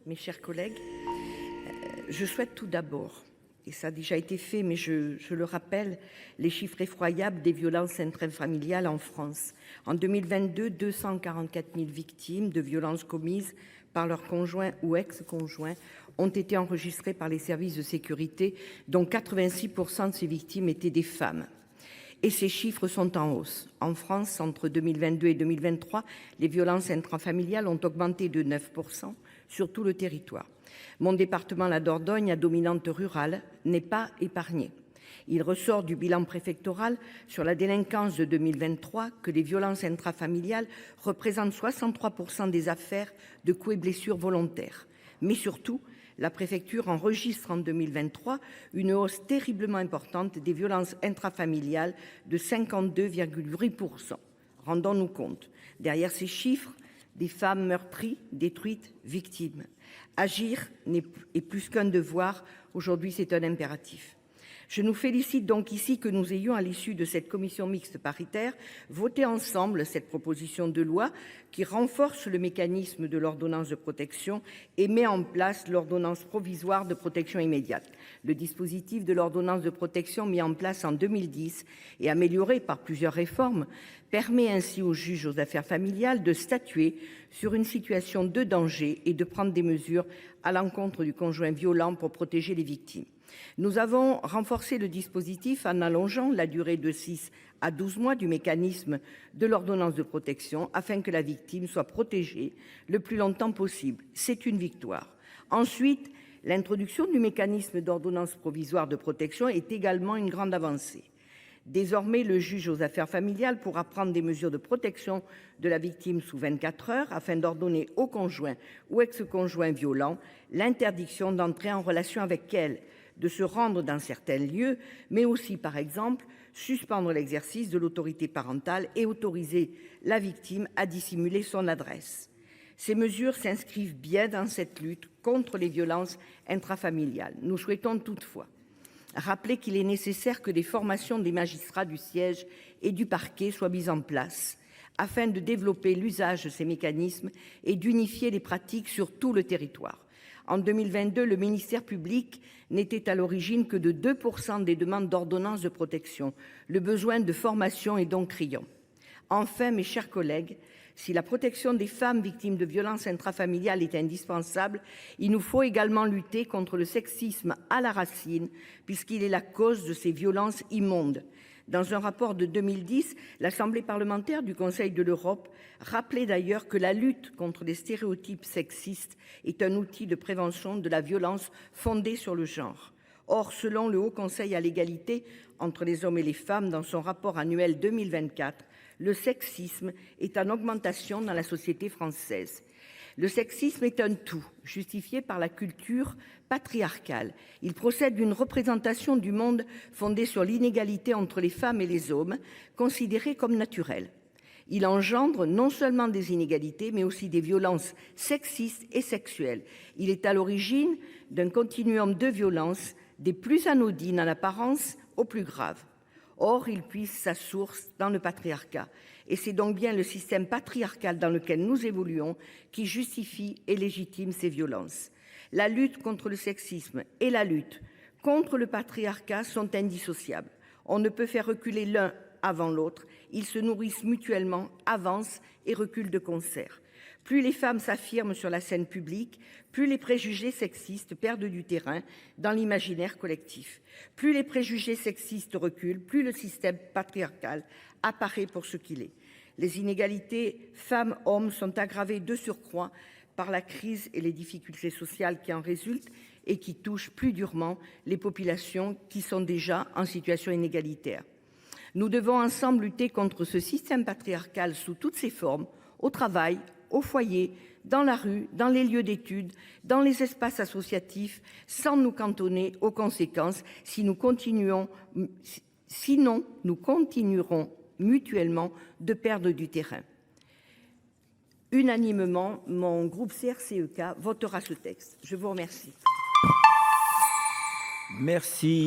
Mes chers collègues, je souhaite tout d'abord, et ça a déjà été fait, mais je le rappelle, les chiffres effroyables des violences intrafamiliales en France. En 2022, 244 000 victimes de violences commises par leur conjoint ou ex-conjoint ont été enregistrées par les services de sécurité, dont 86% de ces victimes étaient des femmes. Et ces chiffres sont en hausse. En France, entre 2022 et 2023, les violences intrafamiliales ont augmenté de 9% sur tout le territoire. Mon département, la Dordogne, à dominante rurale, n'est pas épargné. Il ressort du bilan préfectoral sur la délinquance de 2023 que les violences intrafamiliales représentent 63% des affaires de coups et blessures volontaires. Mais surtout, la préfecture enregistre en 2023 une hausse terriblement importante des violences intrafamiliales de 52,8%. Rendons-nous compte, derrière ces chiffres, des femmes meurtries, détruites, victimes. Agir est plus qu'un devoir, aujourd'hui c'est un impératif. Je nous félicite donc ici que nous ayons, à l'issue de cette commission mixte paritaire, voté ensemble cette proposition de loi qui renforce le mécanisme de l'ordonnance de protection et met en place l'ordonnance provisoire de protection immédiate. Le dispositif de l'ordonnance de protection mis en place en 2010 et amélioré par plusieurs réformes permet ainsi au juge aux affaires familiales de statuer sur une situation de danger et de prendre des mesures à l'encontre du conjoint violent pour protéger les victimes. Nous avons renforcé le dispositif en allongeant la durée de 6 à 12 mois du mécanisme de l'ordonnance de protection afin que la victime soit protégée le plus longtemps possible. C'est une victoire. Ensuite, l'introduction du mécanisme d'ordonnance provisoire de protection est également une grande avancée. Désormais, le juge aux affaires familiales pourra prendre des mesures de protection de la victime sous 24 heures afin d'ordonner au conjoint ou ex-conjoint violent l'interdiction d'entrer en relation avec elle, de se rendre dans certains lieux, mais aussi, par exemple, suspendre l'exercice de l'autorité parentale et autoriser la victime à dissimuler son adresse. Ces mesures s'inscrivent bien dans cette lutte contre les violences intrafamiliales. Nous souhaitons toutefois rappeler qu'il est nécessaire que des formations des magistrats du siège et du parquet soient mises en place afin de développer l'usage de ces mécanismes et d'unifier les pratiques sur tout le territoire. En 2022, le ministère public n'était à l'origine que de 2% des demandes d'ordonnance de protection. Le besoin de formation est donc criant. Enfin, mes chers collègues, si la protection des femmes victimes de violences intrafamiliales est indispensable, il nous faut également lutter contre le sexisme à la racine, puisqu'il est la cause de ces violences immondes. Dans un rapport de 2010, l'Assemblée parlementaire du Conseil de l'Europe rappelait d'ailleurs que la lutte contre les stéréotypes sexistes est un outil de prévention de la violence fondée sur le genre. Or, selon le Haut Conseil à l'égalité entre les hommes et les femmes, dans son rapport annuel 2024, le sexisme est en augmentation dans la société française. Le sexisme est un tout, justifié par la culture patriarcale. Il procède d'une représentation du monde fondée sur l'inégalité entre les femmes et les hommes, considérée comme naturelle. Il engendre non seulement des inégalités, mais aussi des violences sexistes et sexuelles. Il est à l'origine d'un continuum de violences, des plus anodines en apparence aux plus graves. Or, il puise sa source dans le patriarcat. Et c'est donc bien le système patriarcal dans lequel nous évoluons qui justifie et légitime ces violences. La lutte contre le sexisme et la lutte contre le patriarcat sont indissociables. On ne peut faire reculer l'un avant l'autre. Ils se nourrissent mutuellement, avancent et reculent de concert. Plus les femmes s'affirment sur la scène publique, plus les préjugés sexistes perdent du terrain dans l'imaginaire collectif. Plus les préjugés sexistes reculent, plus le système patriarcal apparaît pour ce qu'il est. Les inégalités femmes-hommes sont aggravées de surcroît par la crise et les difficultés sociales qui en résultent et qui touchent plus durement les populations qui sont déjà en situation inégalitaire. Nous devons ensemble lutter contre ce système patriarcal sous toutes ses formes, au travail, au foyer, dans la rue, dans les lieux d'études, dans les espaces associatifs, sans nous cantonner aux conséquences. Sinon, nous continuerons mutuellement de perdre du terrain. Unanimement, mon groupe CRCEK votera ce texte. Je vous remercie. Merci.